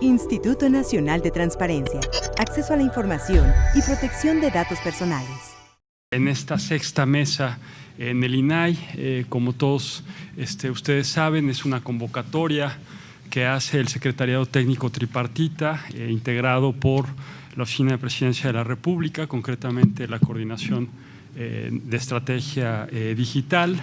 Instituto Nacional de Transparencia, Acceso a la Información y Protección de Datos Personales. En esta sexta mesa en el INAI, como todos ustedes saben, es una convocatoria que hace el Secretariado Técnico Tripartita, integrado por la Oficina de Presidencia de la República, concretamente la Coordinación de Estrategia Digital,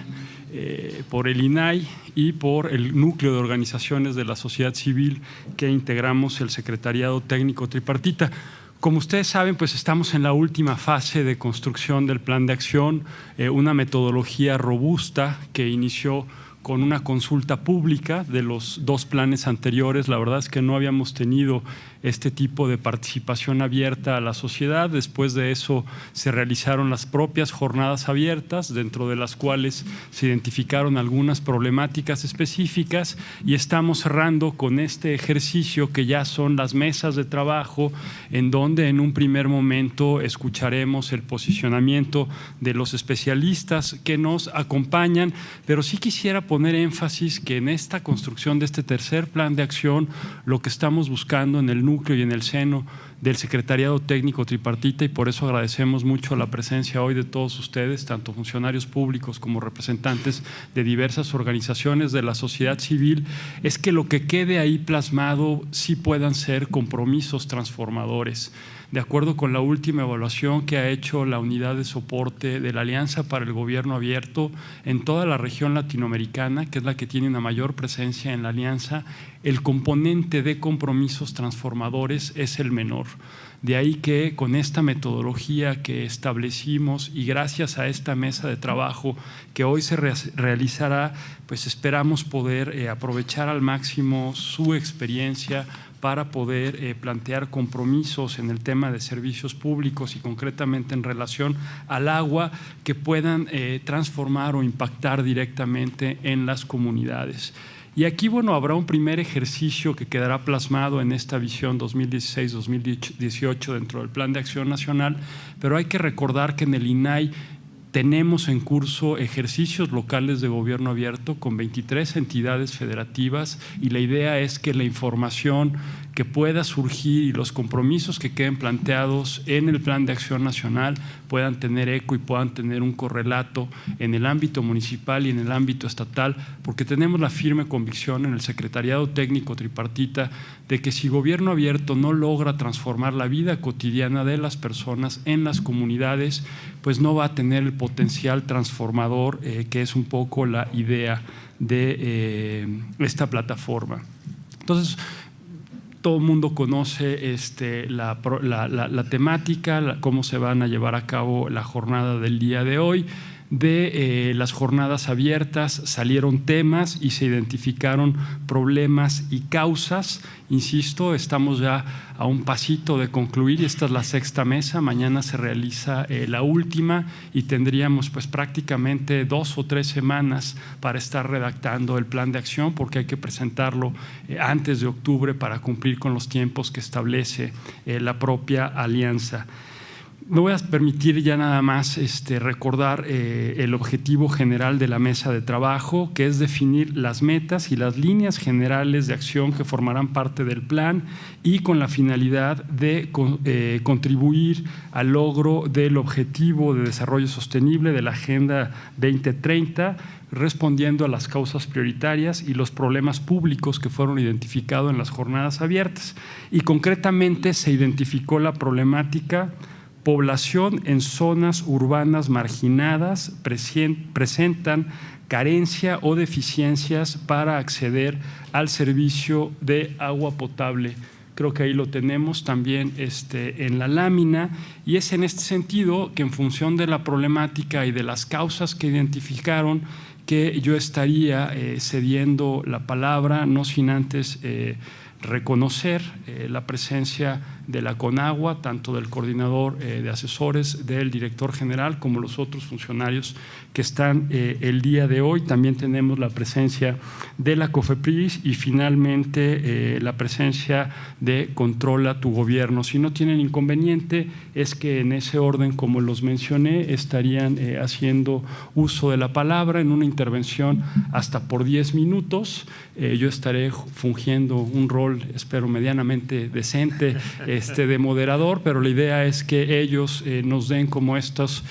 por el INAI y por el núcleo de organizaciones de la sociedad civil que integramos el Secretariado Técnico Tripartita. Como ustedes saben, pues estamos en la última fase de construcción del plan de acción, una metodología robusta que inició con una consulta pública de los dos planes anteriores. La verdad es que no habíamos tenido este tipo de participación abierta a la sociedad. Después de eso se realizaron las propias jornadas abiertas, dentro de las cuales se identificaron algunas problemáticas específicas, y estamos cerrando con este ejercicio que ya son las mesas de trabajo, en donde en un primer momento escucharemos el posicionamiento de los especialistas que nos acompañan, pero sí quisiera poner énfasis que en esta construcción de este tercer plan de acción, lo que estamos buscando en el núcleo y en el seno del Secretariado Técnico Tripartita, y por eso agradecemos mucho la presencia hoy de todos ustedes, tanto funcionarios públicos como representantes de diversas organizaciones de la sociedad civil, es que lo que quede ahí plasmado sí puedan ser compromisos transformadores. De acuerdo con la última evaluación que ha hecho la unidad de soporte de la Alianza para el Gobierno Abierto, en toda la región latinoamericana, que es la que tiene una mayor presencia en la Alianza, el componente de compromisos transformadores es el menor. De ahí que con esta metodología que establecimos y gracias a esta mesa de trabajo que hoy se realizará, pues esperamos poder aprovechar al máximo su experiencia para poder plantear compromisos en el tema de servicios públicos y concretamente en relación al agua que puedan transformar o impactar directamente en las comunidades. Y aquí, bueno, habrá un primer ejercicio que quedará plasmado en esta visión 2016-2018 dentro del Plan de Acción Nacional, pero hay que recordar que en el INAI tenemos en curso ejercicios locales de gobierno abierto con 23 entidades federativas, y la idea es que la información que pueda surgir y los compromisos que queden planteados en el Plan de Acción Nacional puedan tener eco y puedan tener un correlato en el ámbito municipal y en el ámbito estatal, porque tenemos la firme convicción en el Secretariado Técnico Tripartita de que si gobierno abierto no logra transformar la vida cotidiana de las personas en las comunidades, pues no va a tener el potencial transformador que es un poco la idea de esta plataforma. Entonces, todo el mundo conoce la temática, cómo se van a llevar a cabo la jornada del día de hoy. De las jornadas abiertas salieron temas y se identificaron problemas y causas. Insisto, estamos ya a un pasito de concluir y esta es la sexta mesa. Mañana se realiza la última y tendríamos pues prácticamente 2 o 3 semanas para estar redactando el plan de acción, porque hay que presentarlo antes de octubre para cumplir con los tiempos que establece la propia alianza. Me voy a permitir ya nada más recordar el objetivo general de la mesa de trabajo, que es definir las metas y las líneas generales de acción que formarán parte del plan y con la finalidad de contribuir al logro del objetivo de desarrollo sostenible de la Agenda 2030, respondiendo a las causas prioritarias y los problemas públicos que fueron identificados en las jornadas abiertas. Y concretamente se identificó la problemática población en zonas urbanas marginadas presentan carencia o deficiencias para acceder al servicio de agua potable. Creo que ahí lo tenemos también en la lámina, y es en este sentido que en función de la problemática y de las causas que identificaron, que yo estaría cediendo la palabra, no sin antes reconocer la presencia de la CONAGUA, tanto del coordinador de asesores, del director general, como los otros funcionarios que están el día de hoy. También tenemos la presencia de la COFEPRIS y finalmente la presencia de Controla tu Gobierno. Si no tienen inconveniente, es que en ese orden, como los mencioné, estarían haciendo uso de la palabra en una intervención hasta por 10 minutos. Yo estaré fungiendo un rol, espero, medianamente decente de moderador, pero la idea es que ellos nos den como estos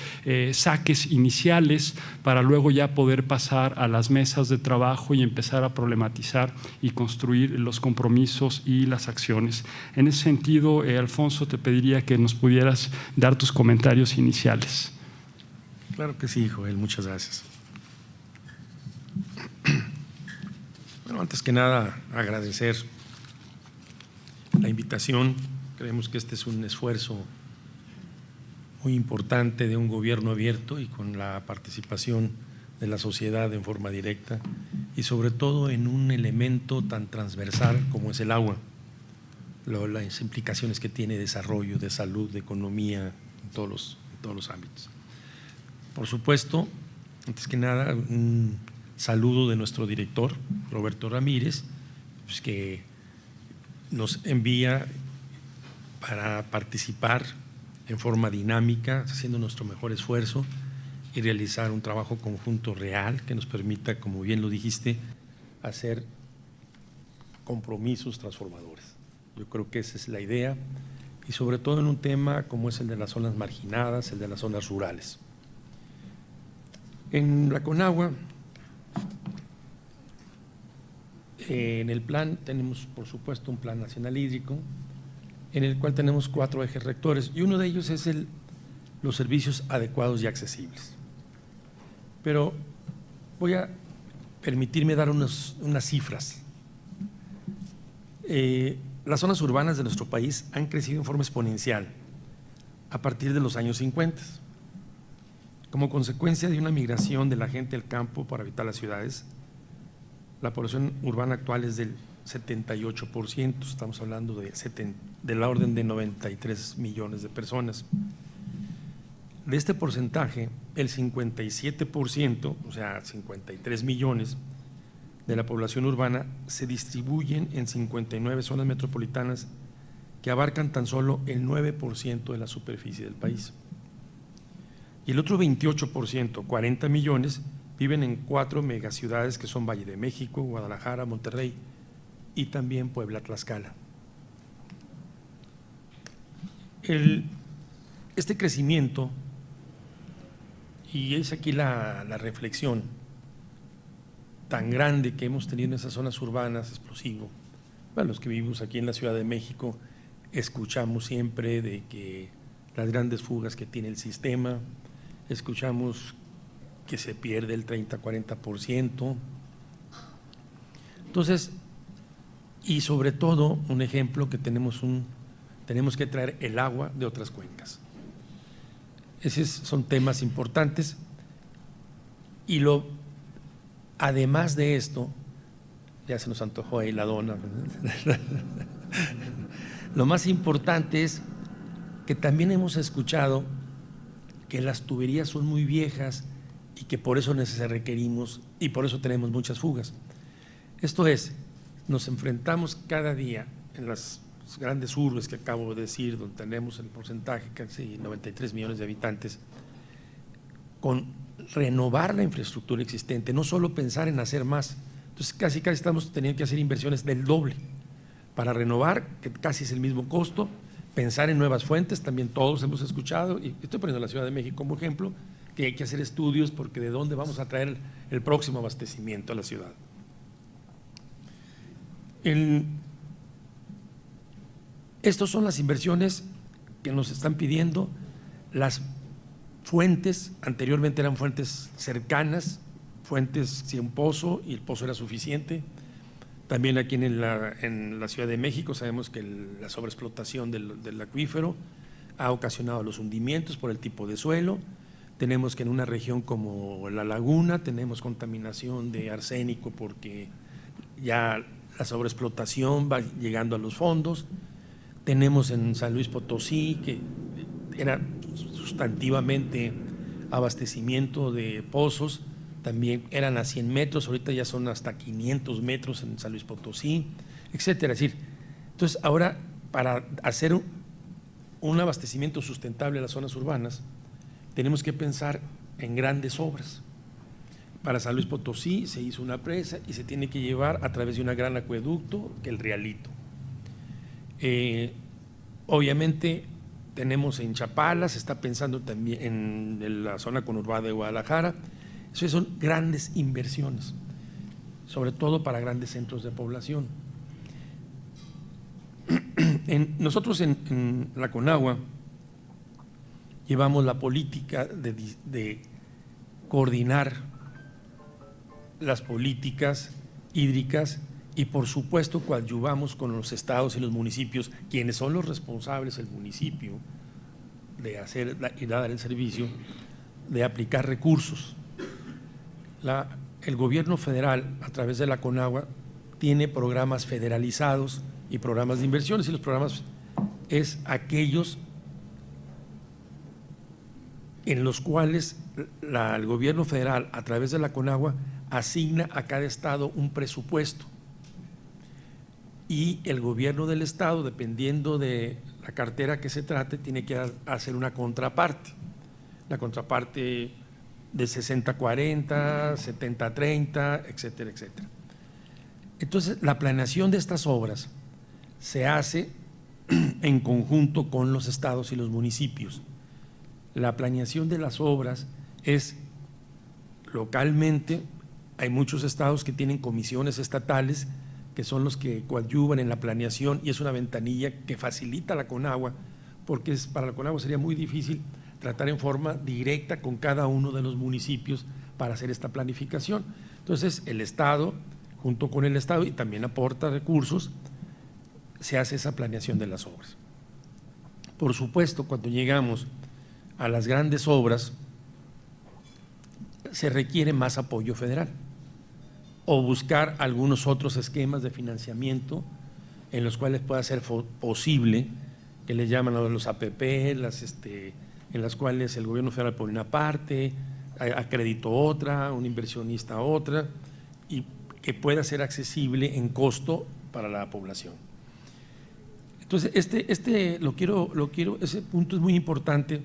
saques iniciales para luego ya poder pasar a las mesas de trabajo y empezar a problematizar y construir los compromisos y las acciones. En ese sentido, Alfonso, te pediría que nos pudieras dar tus comentarios iniciales. Claro que sí, Joel, muchas gracias. Bueno, antes que nada, agradecer la invitación. Creemos que este es un esfuerzo muy importante de un gobierno abierto y con la participación de la sociedad en forma directa y sobre todo en un elemento tan transversal como es el agua, las implicaciones que tiene de desarrollo, de salud, de economía, en todos los ámbitos. Por supuesto, antes que nada, un saludo de nuestro director, Roberto Ramírez, pues que nos envía para participar en forma dinámica, haciendo nuestro mejor esfuerzo y realizar un trabajo conjunto real que nos permita, como bien lo dijiste, hacer compromisos transformadores. Yo creo que esa es la idea y sobre todo en un tema como es el de las zonas marginadas, el de las zonas rurales. En la Conagua, en el plan tenemos, por supuesto, un plan nacional hídrico en el cual tenemos 4 ejes rectores y uno de ellos es los servicios adecuados y accesibles. Pero voy a permitirme dar unas cifras. Las zonas urbanas de nuestro país han crecido en forma exponencial a partir de los años 50. Como consecuencia de una migración de la gente al campo para habitar las ciudades, la población urbana actual es del 78%, estamos hablando de la orden de 93 millones de personas. De este porcentaje, el 57%, o sea, 53 millones de la población urbana se distribuyen en 59 zonas metropolitanas que abarcan tan solo el 9% de la superficie del país. Y el otro 28%, 40 millones, viven en 4 megaciudades que son Valle de México, Guadalajara, Monterrey y también Puebla, Tlaxcala. Este crecimiento, y es aquí la reflexión tan grande que hemos tenido en esas zonas urbanas, explosivo. Bueno, los que vivimos aquí en la Ciudad de México escuchamos siempre de que las grandes fugas que tiene el sistema, escuchamos que se pierde el 30-40%. Entonces, y sobre todo, un ejemplo que tenemos que traer el agua de otras cuencas. Esos son temas importantes y además de esto, ya se nos antojó ahí la dona. Lo más importante es que también hemos escuchado que las tuberías son muy viejas y que por eso requerimos y por eso tenemos muchas fugas. Esto es, nos enfrentamos cada día en las grandes urbes que acabo de decir, donde tenemos el porcentaje casi 93 millones de habitantes, con renovar la infraestructura existente, no solo pensar en hacer más. Entonces casi estamos teniendo que hacer inversiones del doble para renovar, que casi es el mismo costo, pensar en nuevas fuentes, también todos hemos escuchado, y estoy poniendo la Ciudad de México como ejemplo, que hay que hacer estudios porque de dónde vamos a traer el próximo abastecimiento a la ciudad. Estas son las inversiones que nos están pidiendo. Las fuentes, anteriormente eran fuentes cercanas, fuentes sin pozo y el pozo era suficiente. También aquí en la Ciudad de México sabemos que la sobreexplotación del acuífero ha ocasionado los hundimientos por el tipo de suelo. Tenemos que en una región como La Laguna tenemos contaminación de arsénico porque ya la sobreexplotación va llegando a los fondos. Tenemos en San Luis Potosí, que era sustantivamente abastecimiento de pozos, también eran a 100 metros, ahorita ya son hasta 500 metros en San Luis Potosí, etcétera. Es decir, entonces ahora para hacer un abastecimiento sustentable a las zonas urbanas, tenemos que pensar en grandes obras. Para San Luis Potosí se hizo una presa y se tiene que llevar a través de un gran acueducto, que el Rialito. Obviamente tenemos en Chapala, se está pensando también en la zona conurbada de Guadalajara. Eso son grandes inversiones, sobre todo para grandes centros de población. Nosotros en la Conagua llevamos la política de coordinar las políticas hídricas y por supuesto coadyuvamos con los estados y los municipios, quienes son los responsables del municipio de hacer y dar el servicio, de aplicar recursos. El gobierno federal, a través de la Conagua, tiene programas federalizados y programas de inversiones, y los programas es aquellos en los cuales el gobierno federal, a través de la Conagua, asigna a cada estado un presupuesto y el gobierno del estado, dependiendo de la cartera que se trate, tiene que hacer una contraparte. La contraparte de 60-40, 70-30, etcétera, etcétera. Entonces, la planeación de estas obras se hace en conjunto con los estados y los municipios. La planeación de las obras es localmente. Hay muchos estados que tienen comisiones estatales que son los que coadyuvan en la planeación y es una ventanilla que facilita la Conagua, porque para la Conagua sería muy difícil tratar en forma directa con cada uno de los municipios para hacer esta planificación. Entonces, el estado, junto con el estado, y también aporta recursos, se hace esa planeación de las obras. Por supuesto, cuando llegamos a las grandes obras, se requiere más apoyo federal o buscar algunos otros esquemas de financiamiento en los cuales pueda ser posible, que le llaman a los APP, en las cuales el gobierno federal pone una parte, acreditó otra, un inversionista otra, y que pueda ser accesible en costo para la población. Entonces, ese punto es muy importante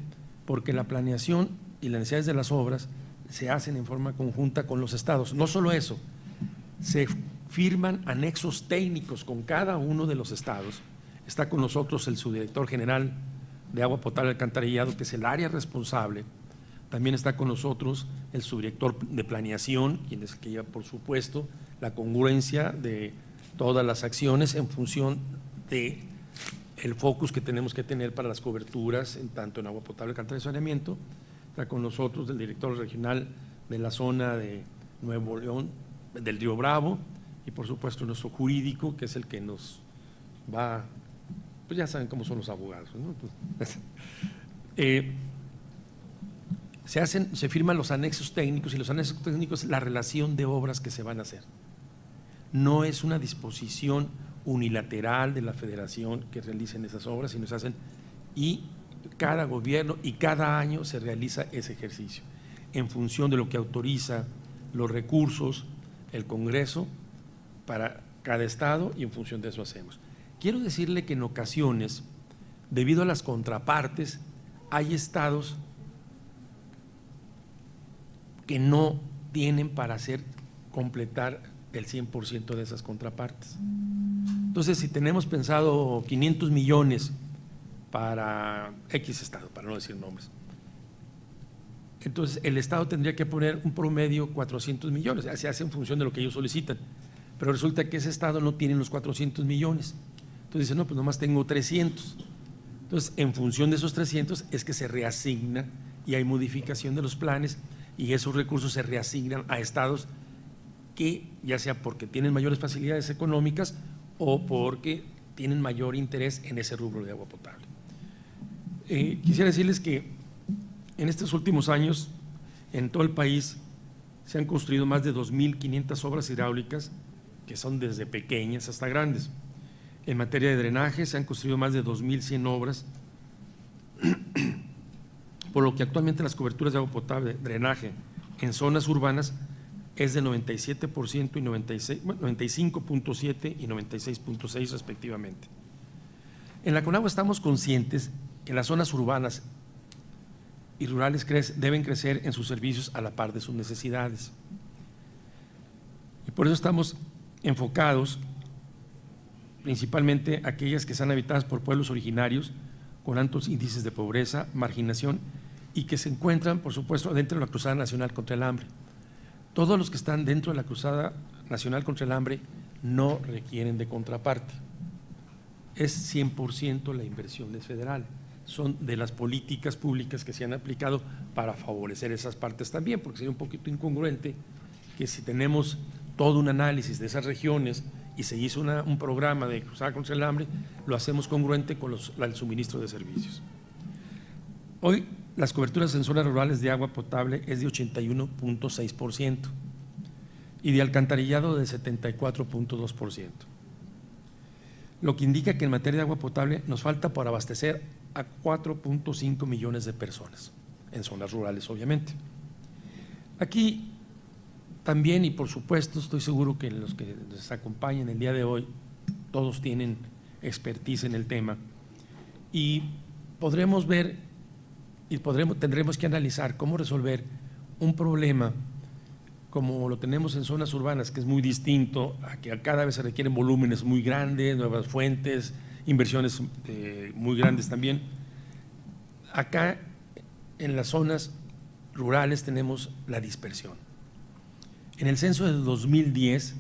porque la planeación y las necesidades de las obras se hacen en forma conjunta con los estados. No solo eso, se firman anexos técnicos con cada uno de los estados. Está con nosotros el subdirector general de agua potable y alcantarillado, que es el área responsable. También está con nosotros el subdirector de planeación, quien es el que lleva, por supuesto, la congruencia de todas las acciones en función de el focus que tenemos que tener para las coberturas, tanto en agua potable, alcantarillado y saneamiento. Está con nosotros el director regional de la zona de Nuevo León, del Río Bravo, y por supuesto nuestro jurídico, que es el que nos va, pues ya saben cómo son los abogados, ¿no? Se firman los anexos técnicos, y los anexos técnicos es la relación de obras que se van a hacer. No es una disposición unilateral de la federación que realicen esas obras, sino se hacen, y cada gobierno y cada año se realiza ese ejercicio en función de lo que autoriza los recursos el Congreso para cada estado, y en función de eso hacemos. Quiero decirle que en ocasiones, debido a las contrapartes, hay estados que no tienen para completar el 100% de esas contrapartes. Entonces, si tenemos pensado 500 millones para X estado, para no decir nombres, entonces el estado tendría que poner un promedio 400 millones, se hace en función de lo que ellos solicitan, pero resulta que ese estado no tiene los 400 millones, entonces dice, no, pues nomás tengo 300, entonces en función de esos 300 es que se reasigna y hay modificación de los planes, y esos recursos se reasignan a estados que ya sea porque tienen mayores facilidades económicas o porque tienen mayor interés en ese rubro de agua potable. Quisiera decirles que en estos últimos años, en todo el país, se han construido más de 2.500 obras hidráulicas, que son desde pequeñas hasta grandes. En materia de drenaje, se han construido más de 2.100 obras, por lo que actualmente las coberturas de agua potable, drenaje, en zonas urbanas, es de 97% y 95.7 y 96.6 respectivamente. En la Conagua estamos conscientes que las zonas urbanas y rurales deben crecer en sus servicios a la par de sus necesidades. Por eso estamos enfocados principalmente aquellas que están habitadas por pueblos originarios con altos índices de pobreza, marginación y que se encuentran, por supuesto, dentro de la Cruzada Nacional contra el Hambre. Todos los que están dentro de la Cruzada Nacional contra el Hambre no requieren de contraparte. Es 100% la inversión es federal. Son de las políticas públicas que se han aplicado para favorecer esas partes también, porque sería un poquito incongruente que si tenemos todo un análisis de esas regiones y se hizo un programa de Cruzada contra el Hambre, lo hacemos congruente con el suministro de servicios. Hoy las coberturas en zonas rurales de agua potable es de 81.6% y de alcantarillado de 74.2%, lo que indica que en materia de agua potable nos falta por abastecer a 4.5 millones de personas, en zonas rurales obviamente. Aquí también, y por supuesto, estoy seguro que los que nos acompañan el día de hoy, todos tienen expertise en el tema y podremos ver y tendremos que analizar cómo resolver un problema como lo tenemos en zonas urbanas, que es muy distinto a que cada vez se requieren volúmenes muy grandes, nuevas fuentes, inversiones muy grandes también. Acá en las zonas rurales tenemos la dispersión. En el censo de 2010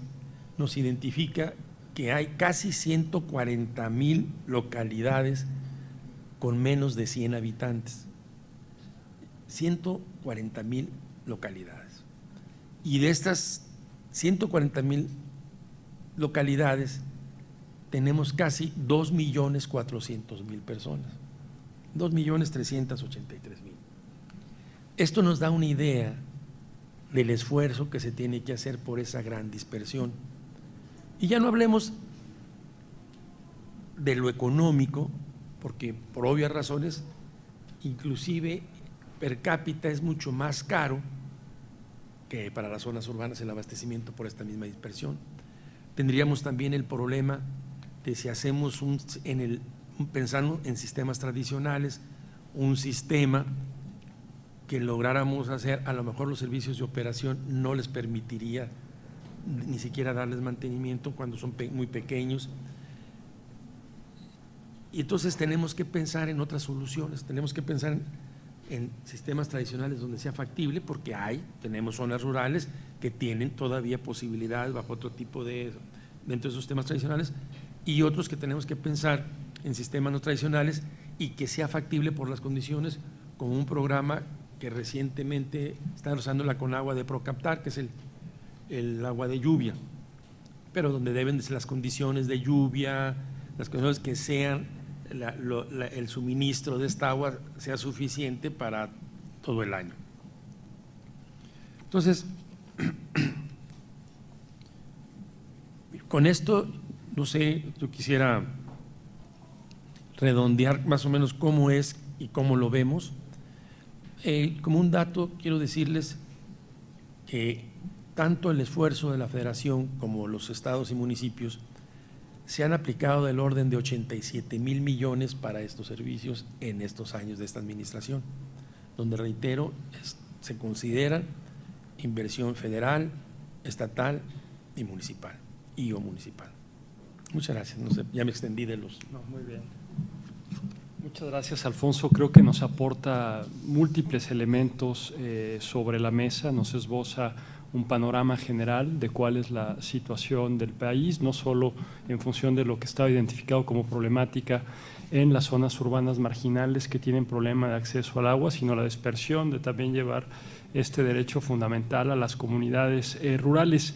nos identifica que hay casi 140,000 localidades con menos de 100 habitantes. 140,000 localidades. Y de estas 140,000 localidades tenemos casi 2.400.000 personas. 2.383.000. Esto nos da una idea del esfuerzo que se tiene que hacer por esa gran dispersión. Y ya no hablemos de lo económico, porque por obvias razones, inclusive per cápita es mucho más caro que para las zonas urbanas el abastecimiento por esta misma dispersión. Tendríamos también el problema de si hacemos pensando en sistemas tradicionales, un sistema que lográramos hacer, a lo mejor los servicios de operación no les permitiría ni siquiera darles mantenimiento cuando son muy pequeños. Y entonces tenemos que pensar en otras soluciones, tenemos que pensar en sistemas tradicionales donde sea factible, porque tenemos zonas rurales que tienen todavía posibilidades bajo otro tipo dentro de esos sistemas tradicionales, y otros que tenemos que pensar en sistemas no tradicionales y que sea factible por las condiciones, como un programa que recientemente está usando la Conagua de Procaptar, que es el agua de lluvia, pero donde deben de ser las condiciones de lluvia, las condiciones que sean el suministro de esta agua sea suficiente para todo el año. Entonces, con esto, no sé, yo quisiera redondear más o menos cómo es y cómo lo vemos. Como un dato, quiero decirles que tanto el esfuerzo de la Federación como los estados y municipios se han aplicado del orden de 87,000 millones para estos servicios en estos años de esta administración, donde, reitero, se considera inversión federal, estatal y municipal, o municipal. Muchas gracias. No sé, ya me extendí de los… No, muy bien. Muchas gracias, Alfonso. Creo que nos aporta múltiples elementos sobre la mesa, nos esboza un panorama general de cuál es la situación del país, no solo en función de lo que estaba identificado como problemática en las zonas urbanas marginales que tienen problema de acceso al agua, sino la dispersión de también llevar este derecho fundamental a las comunidades rurales.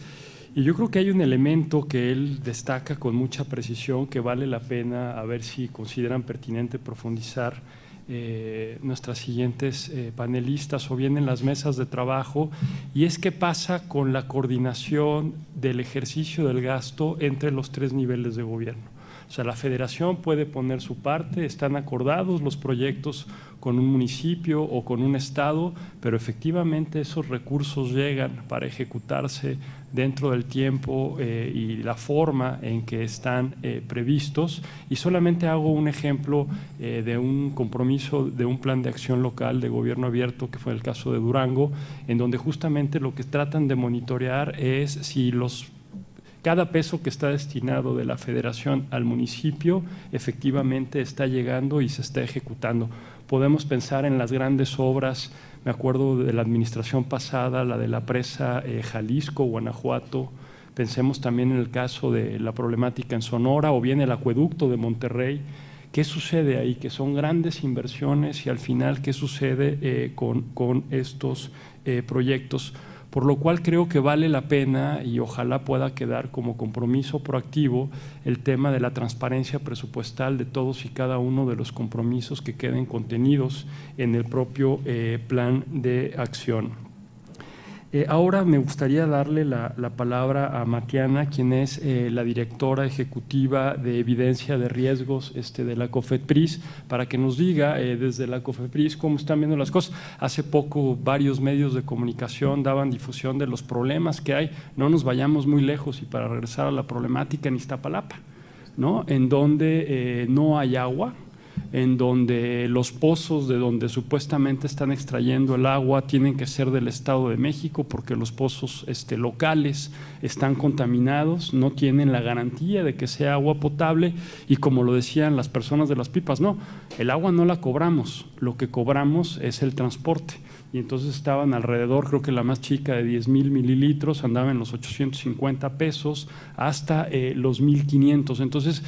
Y yo creo que hay un elemento que él destaca con mucha precisión que vale la pena a ver si consideran pertinente profundizar nuestras siguientes panelistas o bien en las mesas de trabajo, y es qué pasa con la coordinación del ejercicio del gasto entre los tres niveles de gobierno. O sea, la federación puede poner su parte, están acordados los proyectos con un municipio o con un estado, pero efectivamente esos recursos llegan para ejecutarse dentro del tiempo y la forma en que están previstos. Y solamente hago un ejemplo de un compromiso compromiso de un plan de acción local de gobierno abierto, que fue el caso de Durango, en donde justamente lo que tratan de monitorear es si cada peso que está destinado de la federación al municipio efectivamente está llegando y se está ejecutando. Podemos pensar en las grandes obras, me acuerdo de la administración pasada, la de la presa Jalisco, Guanajuato. Pensemos también en el caso de la problemática en Sonora o bien el acueducto de Monterrey. ¿Qué sucede ahí? Que son grandes inversiones y al final, ¿qué sucede con estos proyectos? Por lo cual creo que vale la pena y ojalá pueda quedar como compromiso proactivo el tema de la transparencia presupuestal de todos y cada uno de los compromisos que queden contenidos en el propio plan de acción. Ahora me gustaría darle la palabra a Matiana, quien es la directora ejecutiva de evidencia de riesgos de la COFEPRIS, para que nos diga desde la COFEPRIS cómo están viendo las cosas. Hace poco varios medios de comunicación daban difusión de los problemas que hay. No nos vayamos muy lejos y para regresar a la problemática en Iztapalapa, ¿no? En donde no hay agua, en donde los pozos de donde supuestamente están extrayendo el agua tienen que ser del Estado de México porque los pozos locales están contaminados, no tienen la garantía de que sea agua potable y como lo decían las personas de las pipas, no, el agua no la cobramos, lo que cobramos es el transporte. Y entonces estaban alrededor, creo que la más chica de 10,000 mililitros andaba en los 850 pesos hasta los 1,500. Entonces,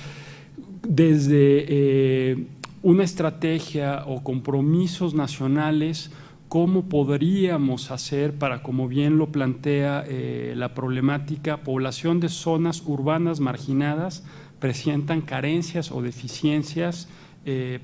desde una estrategia o compromisos nacionales, ¿cómo podríamos hacer para, como bien lo plantea la problemática, población de zonas urbanas marginadas presentan carencias o deficiencias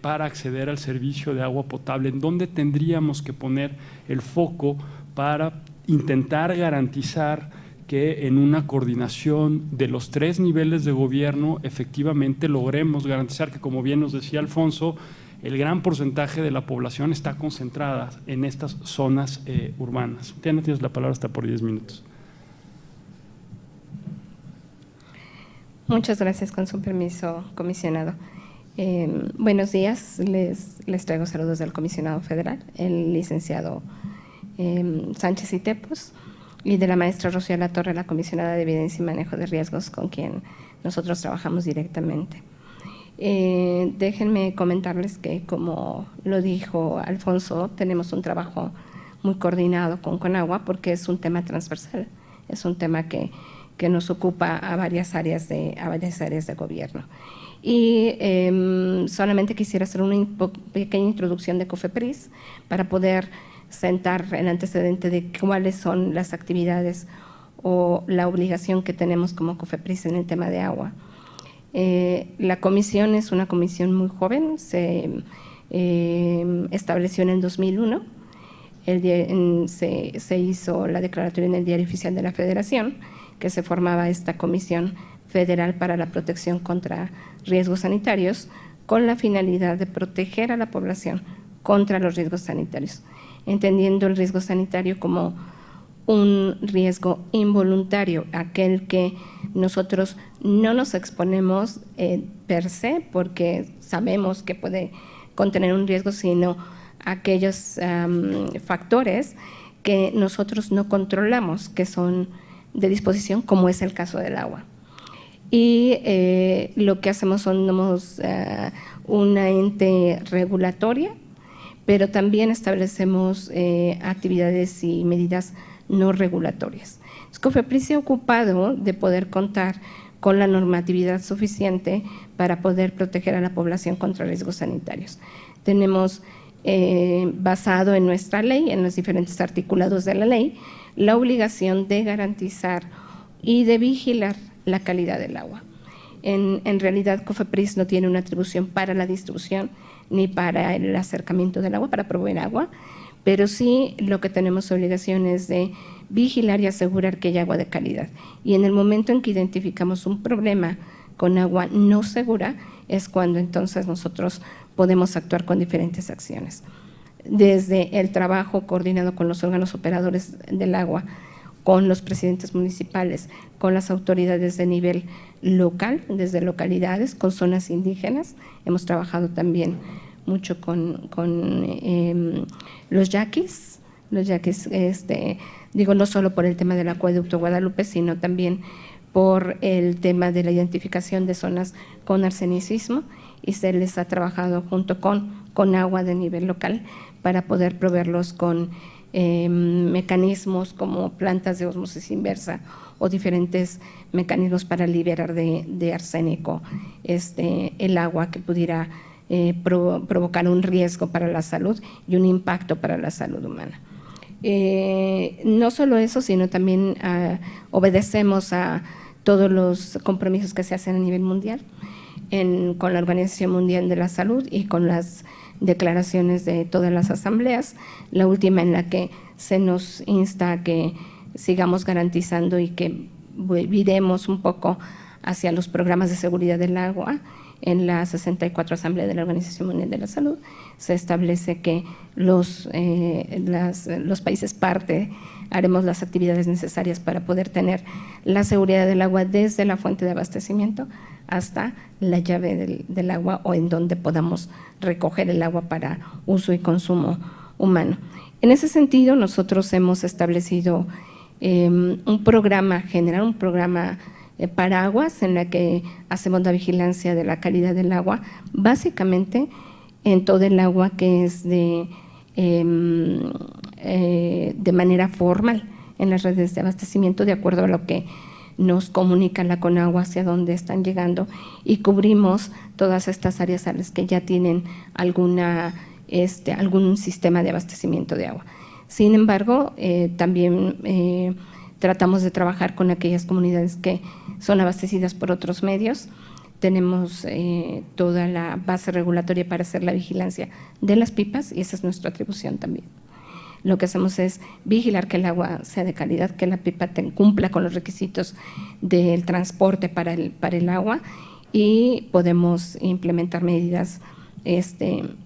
para acceder al servicio de agua potable? ¿En dónde tendríamos que poner el foco para intentar garantizar que en una coordinación de los 3 niveles de gobierno efectivamente logremos garantizar que, como bien nos decía Alfonso, el gran porcentaje de la población está concentrada en estas zonas urbanas? Tienes la palabra hasta por 10 minutos. Muchas gracias, con su permiso, comisionado. Buenos días, les traigo saludos del comisionado federal, el licenciado Sánchez y Tepos, y de la maestra Rocío La Torre, la comisionada de evidencia y manejo de riesgos, con quien nosotros trabajamos directamente. Déjenme comentarles que, como lo dijo Alfonso, tenemos un trabajo muy coordinado con Conagua porque es un tema transversal, es un tema que nos ocupa a varias áreas de gobierno. Y solamente quisiera hacer una pequeña introducción de COFEPRIS para poder sentar el antecedente de cuáles son las actividades o la obligación que tenemos como COFEPRIS en el tema de agua. La comisión es una comisión muy joven, se estableció en el 2001, se hizo la declaratoria en el Diario Oficial de la Federación, que se formaba esta Comisión Federal para la Protección contra Riesgos Sanitarios, con la finalidad de proteger a la población contra los riesgos sanitarios, entendiendo el riesgo sanitario como un riesgo involuntario, aquel que nosotros no nos exponemos per se porque sabemos que puede contener un riesgo, sino aquellos factores que nosotros no controlamos, que son de disposición, como es el caso del agua. Y lo que hacemos somos una ente regulatoria, pero también establecemos actividades y medidas no regulatorias. COFEPRIS se ha ocupado de poder contar con la normatividad suficiente para poder proteger a la población contra riesgos sanitarios. Tenemos, basado en nuestra ley, en los diferentes articulados de la ley, la obligación de garantizar y de vigilar la calidad del agua. En realidad, COFEPRIS no tiene una atribución para la distribución ni para el acercamiento del agua, para proveer agua, pero sí lo que tenemos obligación es de vigilar y asegurar que haya agua de calidad. Y en el momento en que identificamos un problema con agua no segura, es cuando entonces nosotros podemos actuar con diferentes acciones. Desde el trabajo coordinado con los órganos operadores del agua, con los presidentes municipales, con las autoridades de nivel local, desde localidades, con zonas indígenas. Hemos trabajado también mucho con los yaquis. Los yaquis, digo, no solo por el tema del acueducto Guadalupe, sino también por el tema de la identificación de zonas con arsenicismo, y se les ha trabajado junto con agua de nivel local para poder proveerlos con mecanismos como plantas de ósmosis inversa o diferentes mecanismos para liberar de arsénico el agua que pudiera provocar un riesgo para la salud y un impacto para la salud humana. No solo eso, sino también obedecemos a todos los compromisos que se hacen a nivel mundial con la Organización Mundial de la Salud y con las declaraciones de todas las asambleas, la última en la que se nos insta a que sigamos garantizando y que viremos un poco hacia los programas de seguridad del agua. En la 64 Asamblea de la Organización Mundial de la Salud se establece que los países parte haremos las actividades necesarias para poder tener la seguridad del agua desde la fuente de abastecimiento hasta la llave del agua o en donde podamos recoger el agua para uso y consumo humano. En ese sentido, nosotros hemos establecido un programa general, un programa paraguas en la que hacemos la vigilancia de la calidad del agua, básicamente en todo el agua que es de manera formal en las redes de abastecimiento, de acuerdo a lo que nos comunica la Conagua hacia dónde están llegando, y cubrimos todas estas áreas a las que ya tienen algún sistema de abastecimiento de agua. Sin embargo, también tratamos de trabajar con aquellas comunidades que son abastecidas por otros medios. Tenemos toda la base regulatoria para hacer la vigilancia de las pipas, y esa es nuestra atribución también. Lo que hacemos es vigilar que el agua sea de calidad, que la pipa cumpla con los requisitos del transporte para el agua, y podemos implementar medidas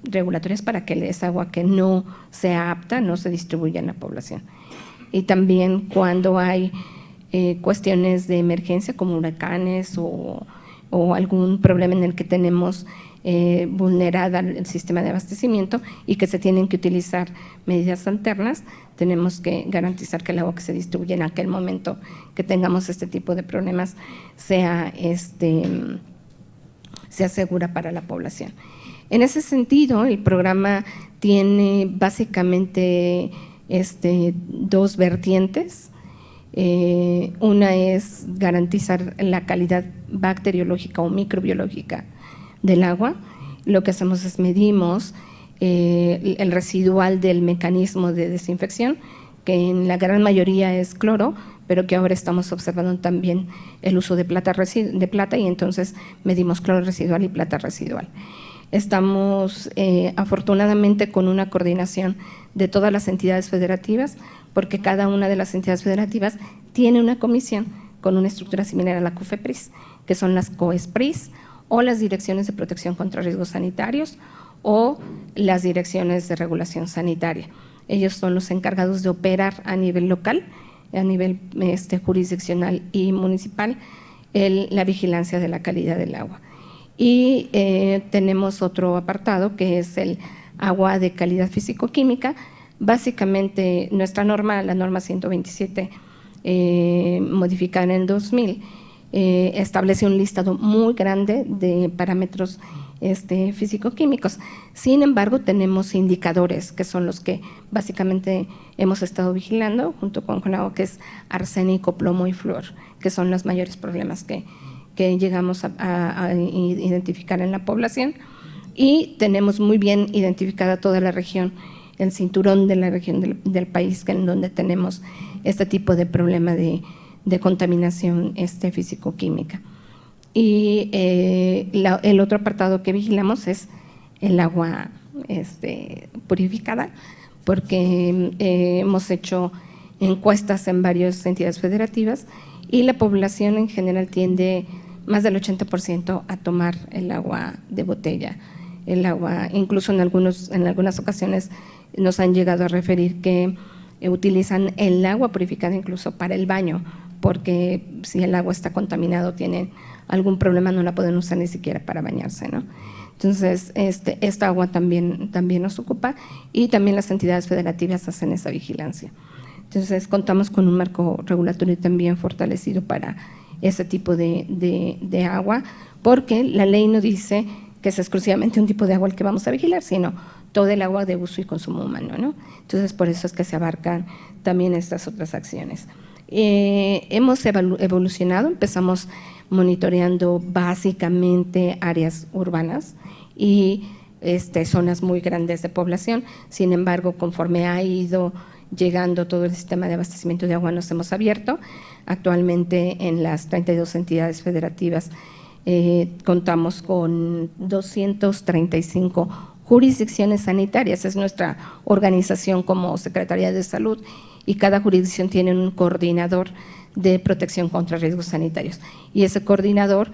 regulatorias para que esa agua que no sea apta no se distribuya en la población. Y también cuando hay cuestiones de emergencia como huracanes o algún problema en el que tenemos vulnerada el sistema de abastecimiento y que se tienen que utilizar medidas alternas, tenemos que garantizar que el agua que se distribuye en aquel momento que tengamos este tipo de problemas sea segura para la población. En ese sentido, el programa tiene básicamente dos vertientes. Una es garantizar la calidad bacteriológica o microbiológica del agua. Lo que hacemos es medimos el residual del mecanismo de desinfección, que en la gran mayoría es cloro, pero que ahora estamos observando también el uso de plata, y entonces medimos cloro residual y plata residual. Estamos afortunadamente con una coordinación de todas las entidades federativas, porque cada una de las entidades federativas tiene una comisión con una estructura similar a la COFEPRIS, que son las COESPRIS o las direcciones de protección contra riesgos sanitarios o las direcciones de regulación sanitaria. Ellos son los encargados de operar a nivel local, a nivel jurisdiccional y municipal, la vigilancia de la calidad del agua. Y tenemos otro apartado que es el agua de calidad físico-química. Básicamente nuestra norma, la norma 127 modificada en el 2000, establece un listado muy grande de parámetros físico-químicos. Sin embargo, tenemos indicadores que son los que básicamente hemos estado vigilando junto con agua, que es arsénico, plomo y flúor, que son los mayores problemas que llegamos a identificar en la población, y tenemos muy bien identificada toda la región, el cinturón de la región del país en donde tenemos este tipo de problema de contaminación físico-química. Y el otro apartado que vigilamos es el agua purificada, porque hemos hecho encuestas en varias entidades federativas y la población en general tiende más del 80% a tomar el agua de botella. El agua, incluso en algunas ocasiones nos han llegado a referir que utilizan el agua purificada incluso para el baño, porque si el agua está contaminado tienen algún problema no la pueden usar ni siquiera para bañarse, ¿no? Entonces, esta agua también nos ocupa, y también las entidades federativas hacen esa vigilancia. Entonces, contamos con un marco regulatorio también fortalecido para ese tipo de agua, porque la ley no dice que es exclusivamente un tipo de agua el que vamos a vigilar, sino todo el agua de uso y consumo humano, ¿no? Entonces, por eso es que se abarcan también estas otras acciones. Hemos evolucionado, empezamos monitoreando básicamente áreas urbanas y zonas muy grandes de población. Sin embargo, conforme ha ido llegando todo el sistema de abastecimiento de agua, nos hemos abierto. Actualmente, en las 32 entidades federativas contamos con 235 jurisdicciones sanitarias. Es nuestra organización como Secretaría de Salud, y cada jurisdicción tiene un coordinador de protección contra riesgos sanitarios, y ese coordinador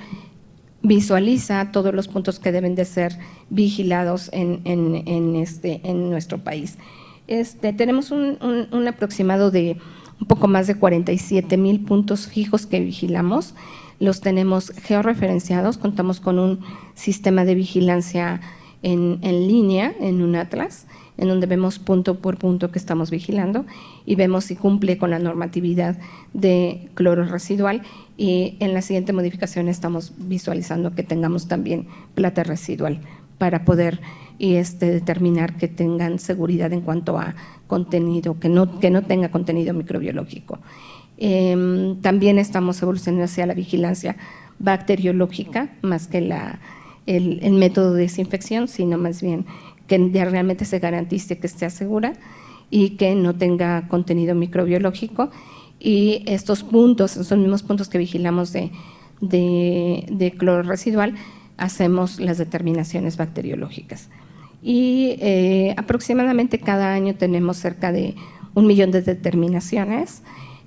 visualiza todos los puntos que deben de ser vigilados en nuestro país. Tenemos un aproximado de un poco más de 47,000 puntos fijos que vigilamos. Los tenemos georreferenciados, contamos con un sistema de vigilancia en línea, en un atlas, en donde vemos punto por punto que estamos vigilando y vemos si cumple con la normatividad de cloro residual, y en la siguiente modificación estamos visualizando que tengamos también plata residual para poder determinar que tengan seguridad en cuanto a contenido, que no tenga contenido microbiológico. También estamos evolucionando hacia la vigilancia bacteriológica, más que el método de desinfección, sino más bien que ya realmente se garantice que esté segura y que no tenga contenido microbiológico. Y estos puntos, son los mismos puntos que vigilamos de cloro residual, hacemos las determinaciones bacteriológicas. Y aproximadamente cada año tenemos cerca de 1 millón de determinaciones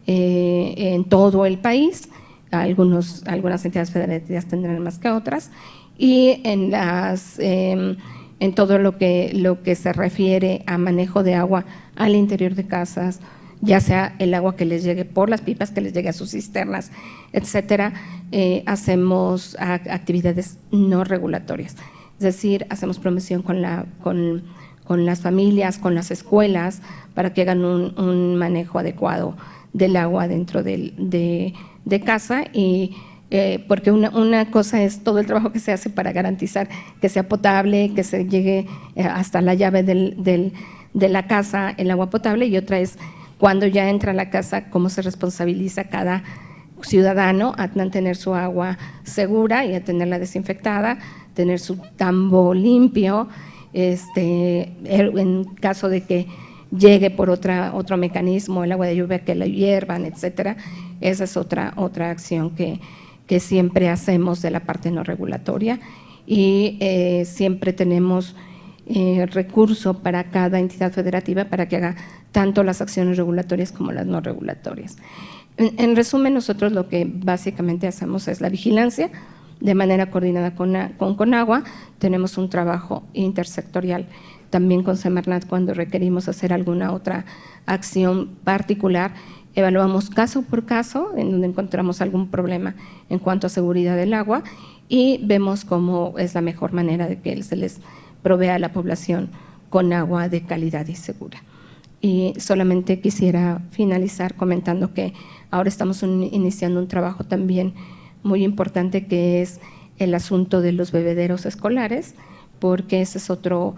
en todo el país. Algunas entidades federativas tendrán más que otras, y en todo lo que se refiere a manejo de agua al interior de casas, ya sea el agua que les llegue por las pipas, que les llegue a sus cisternas, etcétera, hacemos actividades no regulatorias. Es decir, hacemos promoción con las familias, con las escuelas, para que hagan un manejo adecuado del agua dentro de casa, y porque una cosa es todo el trabajo que se hace para garantizar que sea potable, que se llegue hasta la llave de la casa el agua potable, y otra es cuando ya entra a la casa, cómo se responsabiliza cada ciudadano a mantener su agua segura y a tenerla desinfectada, tener su tambo limpio, en caso de que llegue por otro mecanismo, el agua de lluvia, que la hiervan, etcétera. Esa es otra acción que siempre hacemos de la parte no regulatoria, y siempre tenemos recurso para cada entidad federativa para que haga tanto las acciones regulatorias como las no regulatorias. En resumen, nosotros lo que básicamente hacemos es la vigilancia de manera coordinada con Conagua. Tenemos un trabajo intersectorial también con Semarnat cuando requerimos hacer alguna otra acción particular. Evaluamos caso por caso en donde encontramos algún problema en cuanto a seguridad del agua, y vemos cómo es la mejor manera de que se les provea a la población con agua de calidad y segura. Y solamente quisiera finalizar comentando que ahora estamos iniciando un trabajo también muy importante, que es el asunto de los bebederos escolares, porque ese es otro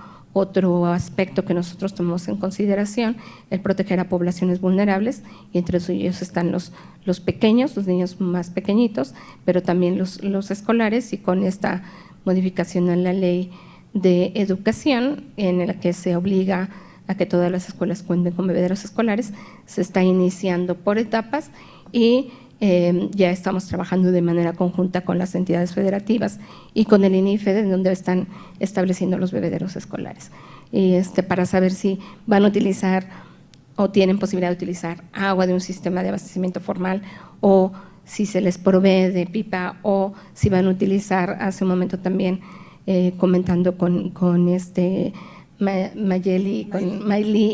aspecto que nosotros tomamos en consideración, el proteger a poblaciones vulnerables, y entre ellos están los pequeños, los niños más pequeñitos, pero también los escolares, y con esta modificación en la ley de educación, en la que se obliga a que todas las escuelas cuenten con bebederos escolares, se está iniciando por etapas, y ya estamos trabajando de manera conjunta con las entidades federativas y con el INIFE, en donde están estableciendo los bebederos escolares, y para saber si van a utilizar o tienen posibilidad de utilizar agua de un sistema de abastecimiento formal, o si se les provee de pipa, o si van a utilizar, hace un momento también comentando con Mayeli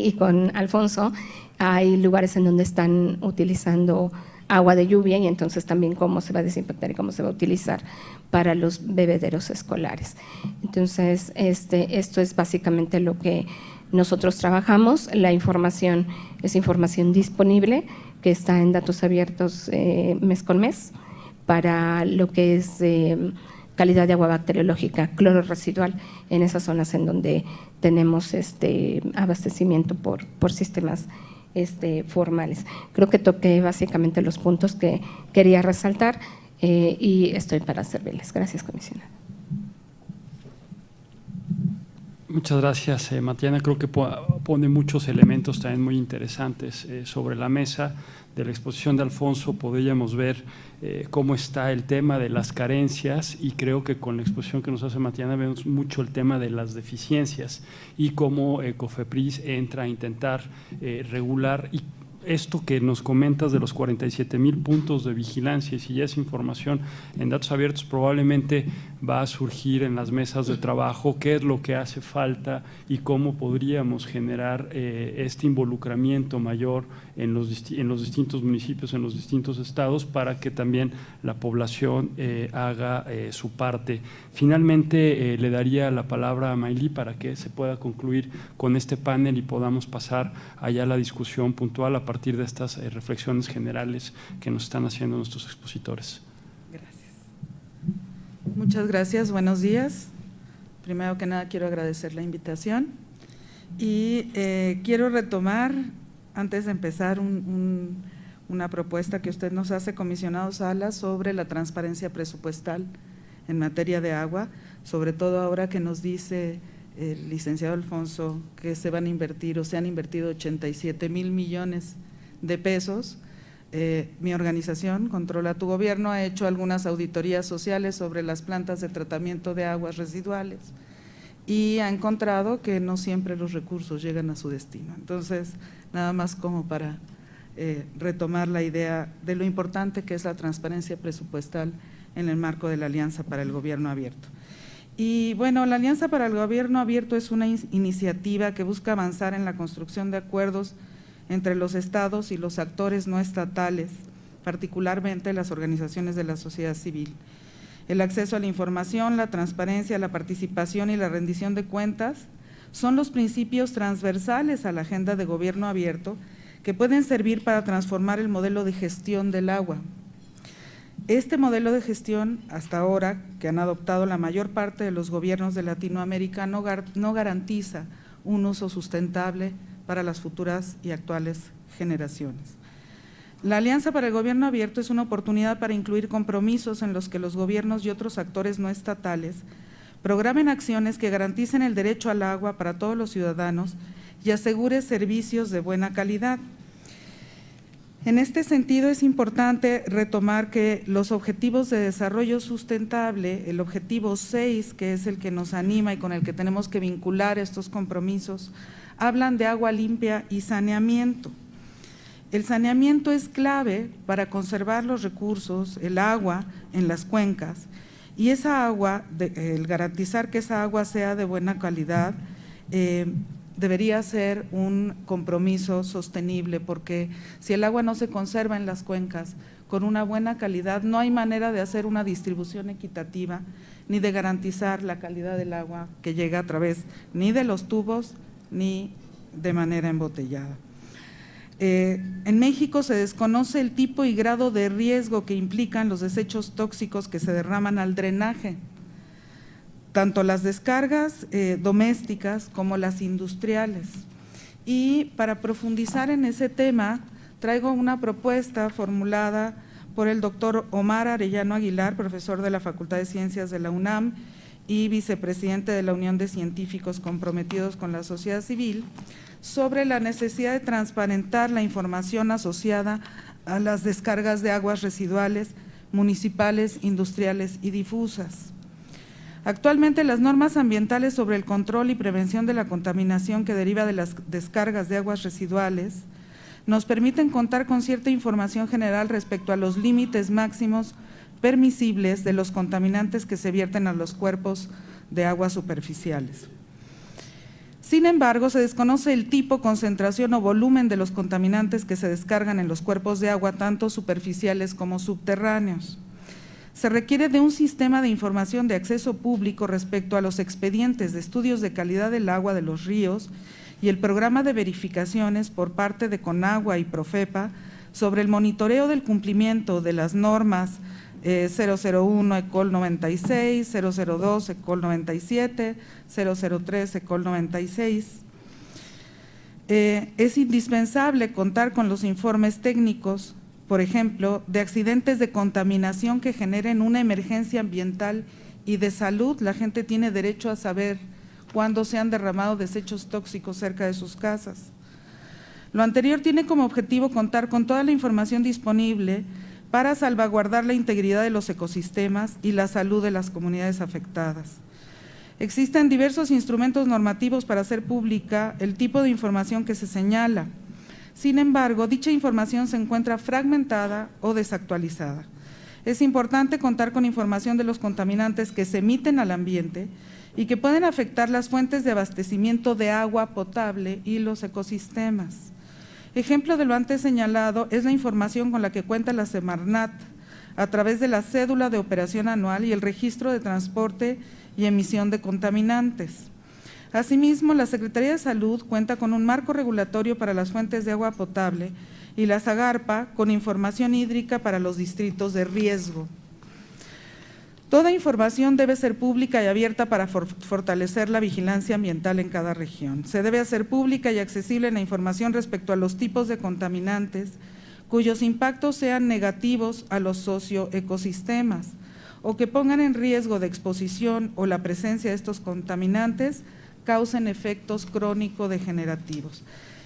y con Alfonso, hay lugares en donde están utilizando agua de lluvia y entonces también cómo se va a desinfectar y cómo se va a utilizar para los bebederos escolares. Entonces, esto es básicamente lo que nosotros trabajamos. La información es información disponible que está en datos abiertos mes con mes para lo que es calidad de agua bacteriológica, cloro residual en esas zonas en donde tenemos abastecimiento por sistemas formales. Creo que toqué básicamente los puntos que quería resaltar y estoy para servirles. Gracias, comisionada. Muchas gracias, Matiana. Creo que pone muchos elementos también muy interesantes sobre la mesa. De la exposición de Alfonso podríamos ver cómo está el tema de las carencias y creo que con la exposición que nos hace Matiana vemos mucho el tema de las deficiencias y cómo COFEPRIS entra a intentar regular y esto que nos comentas de los 47,000 puntos de vigilancia, y si ya es información en datos abiertos, probablemente va a surgir en las mesas de trabajo qué es lo que hace falta y cómo podríamos generar este involucramiento mayor en los distintos municipios, en los distintos estados, para que también la población haga su parte. Finalmente, le daría la palabra a Mayli para que se pueda concluir con este panel y podamos pasar allá a la discusión puntual a partir de estas reflexiones generales que nos están haciendo nuestros expositores. Gracias. Muchas gracias, buenos días. Primero que nada quiero agradecer la invitación y quiero retomar, antes de empezar, una propuesta que usted nos hace, comisionado Salas, sobre la transparencia presupuestal en materia de agua, sobre todo ahora que nos dice el licenciado Alfonso que se van a invertir o se han invertido 87,000 millones de pesos. Mi organización, Controla tu Gobierno, ha hecho algunas auditorías sociales sobre las plantas de tratamiento de aguas residuales y ha encontrado que no siempre los recursos llegan a su destino. Entonces, nada más como para retomar la idea de lo importante que es la transparencia presupuestal en el marco de la Alianza para el Gobierno Abierto. Y bueno, la Alianza para el Gobierno Abierto es una iniciativa que busca avanzar en la construcción de acuerdos entre los estados y los actores no estatales, particularmente las organizaciones de la sociedad civil. El acceso a la información, la transparencia, la participación y la rendición de cuentas son los principios transversales a la agenda de gobierno abierto que pueden servir para transformar el modelo de gestión del agua. Este modelo de gestión, hasta ahora, que han adoptado la mayor parte de los gobiernos de Latinoamérica, no garantiza un uso sustentable para las futuras y actuales generaciones. La Alianza para el Gobierno Abierto es una oportunidad para incluir compromisos en los que los gobiernos y otros actores no estatales programen acciones que garanticen el derecho al agua para todos los ciudadanos y asegure servicios de buena calidad. En este sentido, es importante retomar que los objetivos de desarrollo sustentable, el objetivo 6, que es el que nos anima y con el que tenemos que vincular estos compromisos, hablan de agua limpia y saneamiento. El saneamiento es clave para conservar los recursos, el agua en las cuencas, y esa agua, el garantizar que esa agua sea de buena calidad, debería ser un compromiso sostenible, porque si el agua no se conserva en las cuencas con una buena calidad, no hay manera de hacer una distribución equitativa ni de garantizar la calidad del agua que llega a través ni de los tubos ni de manera embotellada. En México se desconoce el tipo y grado de riesgo que implican los desechos tóxicos que se derraman al drenaje, tanto las descargas domésticas como las industriales. Y para profundizar en ese tema, traigo una propuesta formulada por el doctor Omar Arellano Aguilar, profesor de la Facultad de Ciencias de la UNAM y vicepresidente de la Unión de Científicos Comprometidos con la Sociedad Civil, sobre la necesidad de transparentar la información asociada a las descargas de aguas residuales municipales, industriales y difusas. Actualmente, las normas ambientales sobre el control y prevención de la contaminación que deriva de las descargas de aguas residuales nos permiten contar con cierta información general respecto a los límites máximos permisibles de los contaminantes que se vierten a los cuerpos de aguas superficiales. Sin embargo, se desconoce el tipo, concentración o volumen de los contaminantes que se descargan en los cuerpos de agua, tanto superficiales como subterráneos. Se requiere de un sistema de información de acceso público respecto a los expedientes de estudios de calidad del agua de los ríos y el programa de verificaciones por parte de Conagua y Profepa sobre el monitoreo del cumplimiento de las normas 001 ECOL 96, 002 ECOL 97, 003 ECOL 96. Es indispensable contar con los informes técnicos, por ejemplo, de accidentes de contaminación que generen una emergencia ambiental y de salud. La gente tiene derecho a saber cuándo se han derramado desechos tóxicos cerca de sus casas. Lo anterior tiene como objetivo contar con toda la información disponible para salvaguardar la integridad de los ecosistemas y la salud de las comunidades afectadas. Existen diversos instrumentos normativos para hacer pública el tipo de información que se señala. Sin embargo, dicha información se encuentra fragmentada o desactualizada. Es importante contar con información de los contaminantes que se emiten al ambiente y que pueden afectar las fuentes de abastecimiento de agua potable y los ecosistemas. Ejemplo de lo antes señalado es la información con la que cuenta la Semarnat a través de la cédula de operación anual y el registro de transporte y emisión de contaminantes. Asimismo, la Secretaría de Salud cuenta con un marco regulatorio para las fuentes de agua potable y la SAGARPA con información hídrica para los distritos de riesgo. Toda información debe ser pública y abierta para fortalecer la vigilancia ambiental en cada región. Se debe hacer pública y accesible la información respecto a los tipos de contaminantes cuyos impactos sean negativos a los socioecosistemas o que pongan en riesgo de exposición o la presencia de estos contaminantes causen efectos crónico-degenerativos.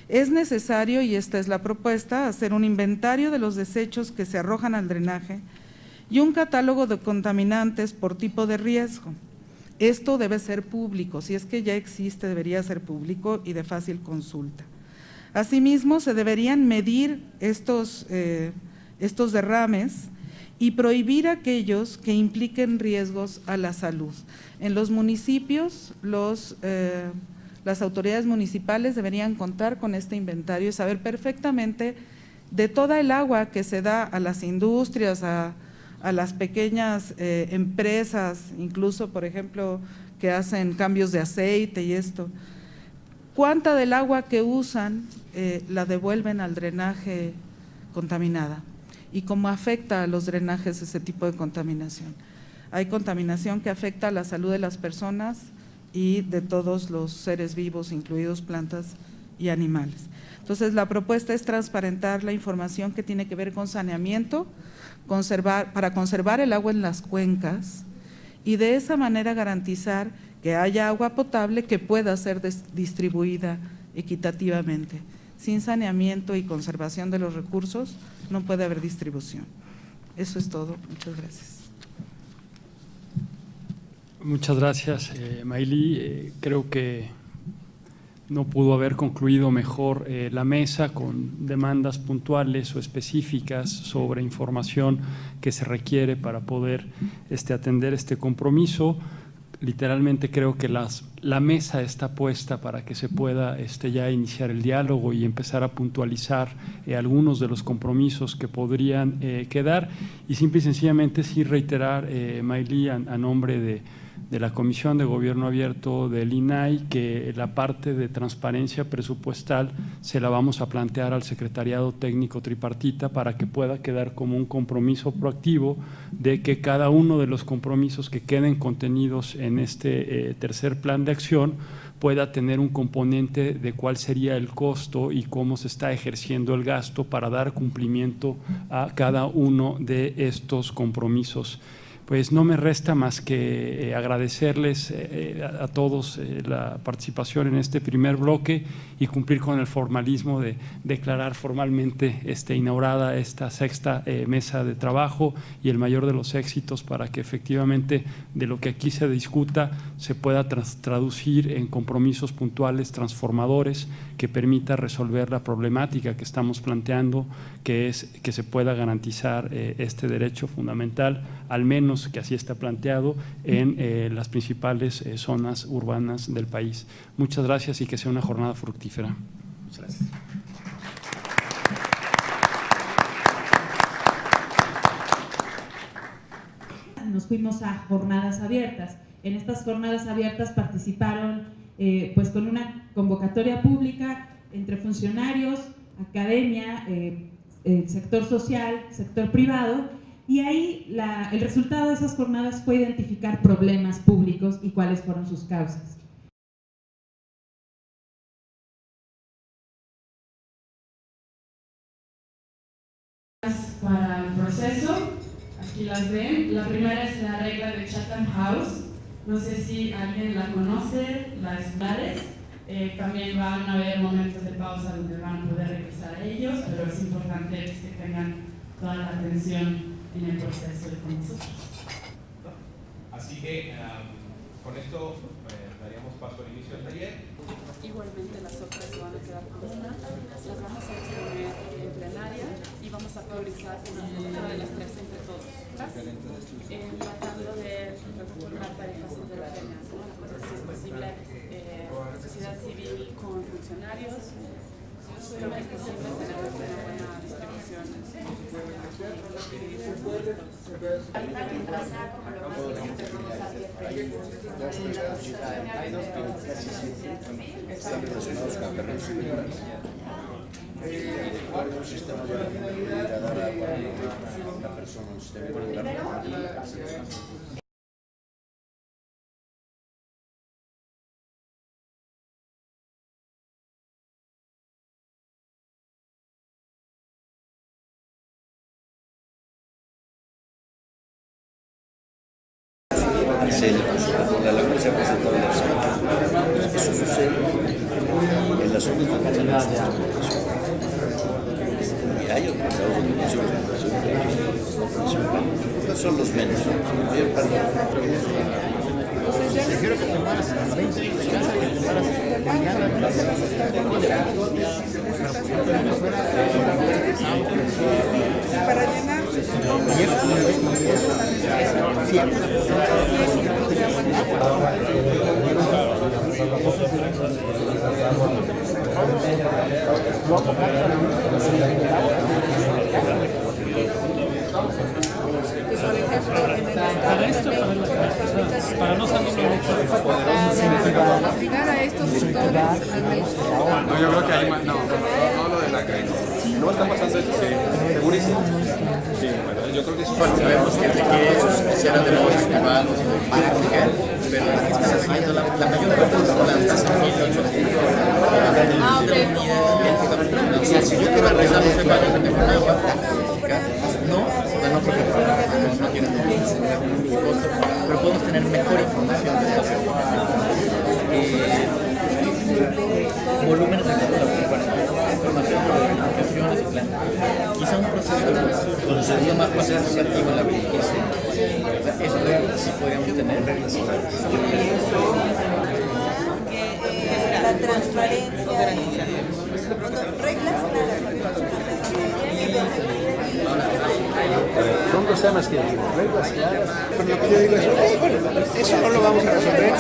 Es necesario, y esta es la propuesta, hacer un inventario de los desechos que se arrojan al drenaje y un catálogo de contaminantes por tipo de riesgo. Esto debe ser público, si es que ya existe, debería ser público y de fácil consulta. Asimismo, se deberían medir estos derrames y prohibir aquellos que impliquen riesgos a la salud. En los municipios, las autoridades municipales deberían contar con este inventario y saber perfectamente de toda el agua que se da a las industrias, a las pequeñas empresas, incluso, por ejemplo, que hacen cambios de aceite y esto. ¿Cuánta del agua que usan la devuelven al drenaje contaminada? ¿Y cómo afecta a los drenajes ese tipo de contaminación? Hay contaminación que afecta a la salud de las personas y de todos los seres vivos, incluidos plantas y animales. Entonces, la propuesta es transparentar la información que tiene que ver con saneamiento, para conservar el agua en las cuencas y de esa manera garantizar que haya agua potable que pueda ser distribuida equitativamente. Sin saneamiento y conservación de los recursos no puede haber distribución. Eso es todo. Muchas gracias. Muchas gracias, Mayli. Creo que no pudo haber concluido mejor la mesa con demandas puntuales o específicas sobre información que se requiere para poder atender este compromiso. Literalmente creo que la mesa está puesta para que se pueda ya iniciar el diálogo y empezar a puntualizar algunos de los compromisos que podrían quedar, y simple y sencillamente sí reiterar, Mayli, a nombre de la Comisión de Gobierno Abierto del INAI, que la parte de transparencia presupuestal se la vamos a plantear al Secretariado Técnico Tripartita para que pueda quedar como un compromiso proactivo de que cada uno de los compromisos que queden contenidos en este tercer plan de acción pueda tener un componente de cuál sería el costo y cómo se está ejerciendo el gasto para dar cumplimiento a cada uno de estos compromisos. Pues no me resta más que agradecerles a todos la participación en este primer bloque y cumplir con el formalismo de declarar formalmente inaugurada esta sexta mesa de trabajo, y el mayor de los éxitos para que efectivamente de lo que aquí se discuta se pueda traducir en compromisos puntuales transformadores que permita resolver la problemática que estamos planteando, que es que se pueda garantizar este derecho fundamental, al menos menos que así está planteado, en las principales zonas urbanas del país. Muchas gracias y que sea una jornada fructífera. Muchas gracias. Nos fuimos a jornadas abiertas. En estas jornadas abiertas participaron pues con una convocatoria pública entre funcionarios, academia, sector social, sector privado, y ahí el resultado de esas jornadas fue identificar problemas públicos y cuáles fueron sus causas. Para el proceso, aquí las ven. La primera es la regla de Chatham House. No sé si alguien la conoce, las claves. También van a haber momentos de pausa donde van a poder regresar a ellos, pero es importante que tengan toda la atención en el proceso de con nosotros. Así que con esto daríamos paso al inicio del taller. Igualmente las otras se van a quedar con una, las vamos a exponer en plenaria y vamos a priorizar una de las tres entre todos. Tratando de reformar parejas heterogéneas, ¿no? Si es posible, sociedad civil con funcionarios. Creo que es posible tener una buena distribución. Están relacionados con terrenos superiores. Un sistema de a dar agua a una persona, un sistema regular. La laguna se ha presentado en la zona. Eso sucede en las zonas de canales. Y hay otros grados de condición. Son los menos. La mayor parte prefiero que te mueras a las 20 y descansa que te mueras mañana. Para llenar. Para esto, para no salir mucho, Afinar a estos sectores al menos. No, yo creo que hay más. No lo de la calle. No está pasando eso, sí. Segurísimo. Sí, bueno, yo creo que eso. Bueno, sabemos que quisieran de los estimados práctica, pero la que están haciendo la mayor parte de las plantas en 1800. O sea, si yo quiero arreglar los temas de mejorado práctica, no creo que no tienen ningún costo, pero podemos tener mejor información de esta volúmenes de información sobre aplicaciones y planes. Quizá un proceso sería más participativo en la verificación. Eso es lo que sí podríamos tener. La transparencia, reglas claras. Son dos temas que reglas claras, pero lo que yo digo es, bueno, eso no lo vamos a resolver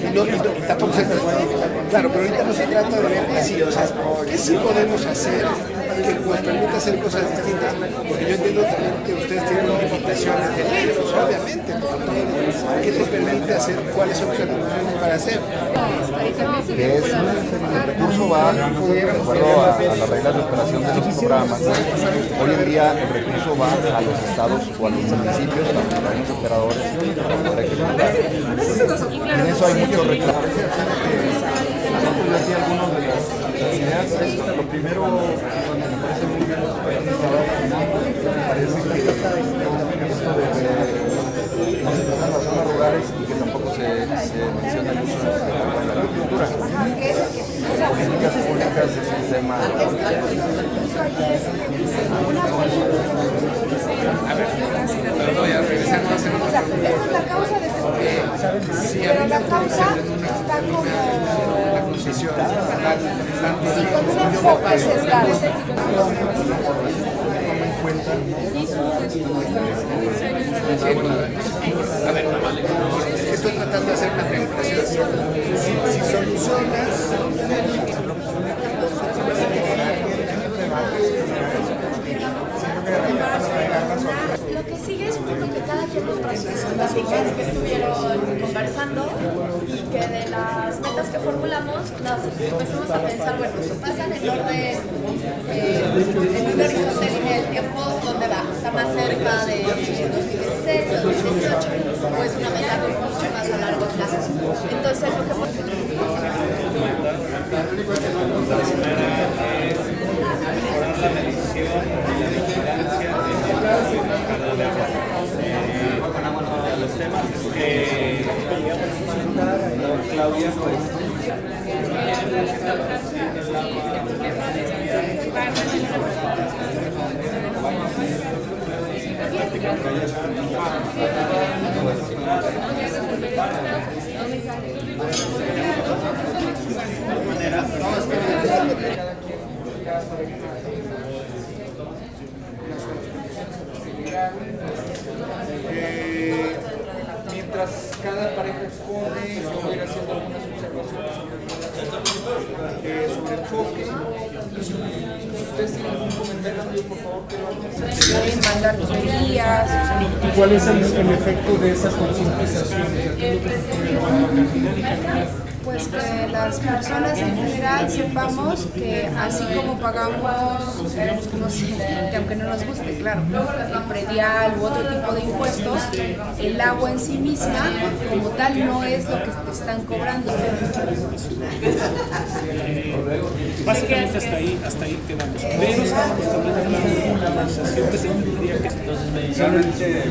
y tampoco se trata de, claro, pero ahorita no se trata de ver así, o sea, ¿qué sí podemos hacer que nos permita hacer cosas distintas? Porque yo entiendo también que ustedes tienen limitaciones de ley, pues obviamente, ¿qué te permite hacer? ¿Cuáles son tus atribuciones para hacer? Que es, el recurso va de acuerdo a las reglas de operación de los programas. Hoy en día el recurso va a los estados o a los municipios, a los operadores para ejecutar. En eso hay muchos reclamos. Nosotros aquí algunas de las ideas. Lo primero, me parece muy bien me parece que esto de no se tocan las zonas rurales y que tampoco se menciona el uso de la agricultura. Políticas públicas es un tema. A ver, voy a regresar más en esta es la causa de este tema, pero la causa está como la concesión, sí, con un enfoque sesgado. cuenta. A ver, es que estoy tratando de hacer una triangulación. Si solucionas lo que sigue es un poco que cada quien los procesos que estuvieron conversando y que de las metas que formulamos las empezamos a pensar, bueno, si pasan en orden, en un horizonte de línea del tiempo, ¿dónde va? ¿Está más cerca de 2016, 2018? ¿O es una meta mucho más a largo plazo? Entonces, lo que los temas que Claudia mientras cada pareja expone, se va a ir haciendo algunas observaciones sobre enfoque. Si ustedes tienen algún comentario, por favor, pueden mandar tuberías. ¿Y cuál es el efecto de esa concientización? Pues que las personas en general sepamos que así como pagamos, no sé, que aunque no nos guste, claro, el predial u otro tipo de impuestos, el agua en sí misma como tal no es lo que te están cobrando. Básicamente hasta ahí quedamos. Pero estamos también hablando de una organización que se tendría que realmente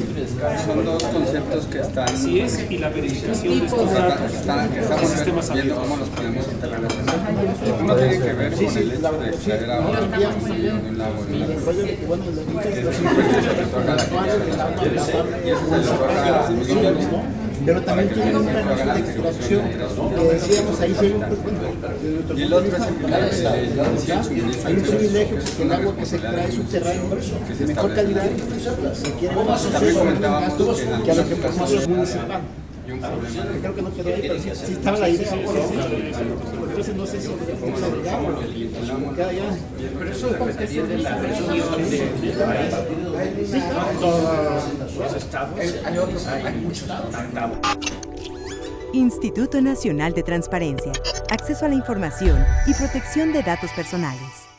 son dos conceptos que están. Así es, y la verificación de estos datos estamos viendo cómo los podemos interrelacionar. Uno tiene que ver con el hecho de extraer agua de un lago en una que es un precio que retorna a la comunidad y eso se le otorga a las emisiones. Pero también tiene un proceso de extracción que decíamos ahí, y el otro es el hay un privilegio porque el agua que se extrae es subterráneo de mejor calidad se quiere más gastos que a lo que pasamos los municipales. Creo que no quedó ahí, pero sí estaba la idea. Entonces no sé si cómo lo agregamos, queda ya. Pero eso es de la reunión de todos los estados. Hay muchos estados. Instituto Nacional de Transparencia, Acceso a la Información y Protección de Datos Personales.